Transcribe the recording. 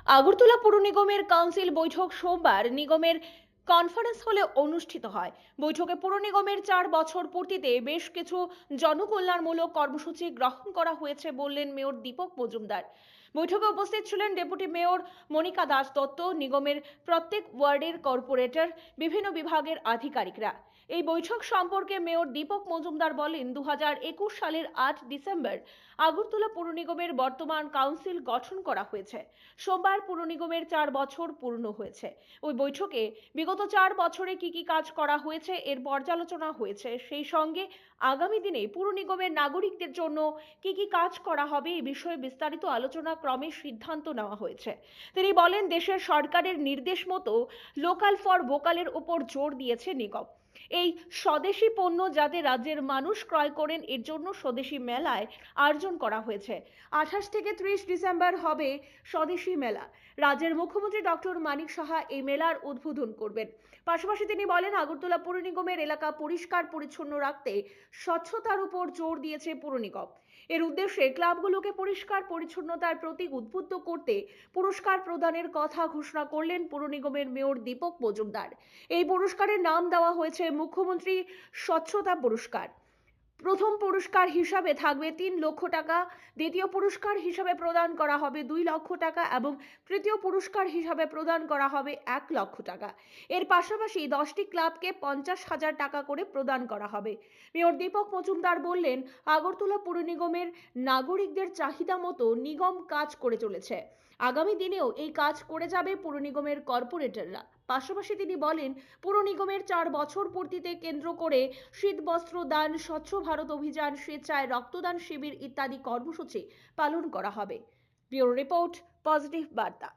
আগরতলা পুর নিগমের কাউন্সিল বৈঠক সোমবার নিগমের কনফারেন্স হলে অনুষ্ঠিত হয়। বৈঠকে পুর নিগমের 4 বছর পূর্তিতে বেশ কিছু জনকল্যাণমূলক কর্মসূচি গ্রহণ করা হয়েছে বললেন মেয়র দীপক মজুমদার। বৈঠকে উপস্থিত ছিলেন ডেপুটি মেয়র মনিকা দাস দত্ত, নিগমের প্রত্যেক ওয়ার্ডের কর্পোরেটর, বিভিন্ন বিভাগের আধিকারিকরা। এই বৈঠক সম্পর্কে মেয়র দীপক মজুমদার বলেন, 2021 সালের 8 ডিসেম্বর আগরতলা পুর নিগমের বর্তমান কাউন্সিল গঠন করা হয়েছে। সোমবার পুর নিগমের 4 বছর পূর্ণ হয়েছে। ওই বৈঠকে বিগত 4 বছরে কি কাজ করা হয়েছে এর পর্যালোচনা হয়েছে। সেই সঙ্গে আগামী দিনে পুর নিগমের নাগরিকদের জন্য কি কাজ করা হবে এই বিষয়ে বিস্তারিত আলোচনা ক্রমে সিদ্ধান্ত নেওয়া হয়েছে। তিনি বলেন, দেশের সরকারের নির্দেশ মতো লোকাল ফর ভোকালের উপর জোর দিয়েছে নিগম। এই স্বদেশি পণ্য যাতে রাজ্যের মানুষ ক্রয় করেন এর জন্য স্বদেশি মেলায় আয়োজন করা হয়েছে। 28 থেকে 30 ডিসেম্বর হবে স্বদেশি মেলা। রাজ্যের মুখ্যমন্ত্রী ডক্টর মানিক সাহা এই মেলার উদ্বোধন করবেন। পাশাপাশি তিনি বলেন, আগরতলা পুর নিগমের এলাকা পরিষ্কার পরিচ্ছন্ন রাখতে স্বচ্ছতার উপর জোর দিয়েছে পুর নিগম। এর উদ্দেশ্যে ক্লাবগুলোকে পরিষ্কার পরিচ্ছন্নতার প্রতি উদ্বুদ্ধ করতে পুরস্কার প্রদানের কথা ঘোষণা করলেন পুর নিগমের মেয়র দীপক মজুমদার। এই পুরস্কারের নাম দেওয়া হয়েছে মুখ্যমন্ত্রী স্বচ্ছতা পুরস্কার। প্রথম পুরস্কার হিসাবে থাকবে 3 লক্ষ টাকা, দ্বিতীয় পুরস্কার হিসাবে প্রদান করা হবে 2 লক্ষ টাকা এবং তৃতীয় পুরস্কার হিসাবে প্রদান করা হবে 1 লক্ষ টাকা। এর পাশাপাশি 10টি ক্লাবকে 50,000 টাকা করে প্রদান করা হবে। মেয়র দীপক মজুমদার বললেন, আগরতলা পুর নিগমের নাগরিকদের চাহিদা মতো নিগম কাজ করে চলেছে। আগামী দিনেও এই কাজ করে যাবে পুর নিগমের কর্পোরেটররা। পাশাপাশি তিনি বলেন, পুর নিগমের 4 বছর পূর্তিতে কেন্দ্র করে শীত বস্ত্র দান, স্বচ্ছ ভারত অভিযান, স্বেচ্ছায় রক্তদান শিবির ইত্যাদি কর্মসূচি পালন করা হবে। ব্যুরো রিপোর্ট, পজিটিভ বার্তা।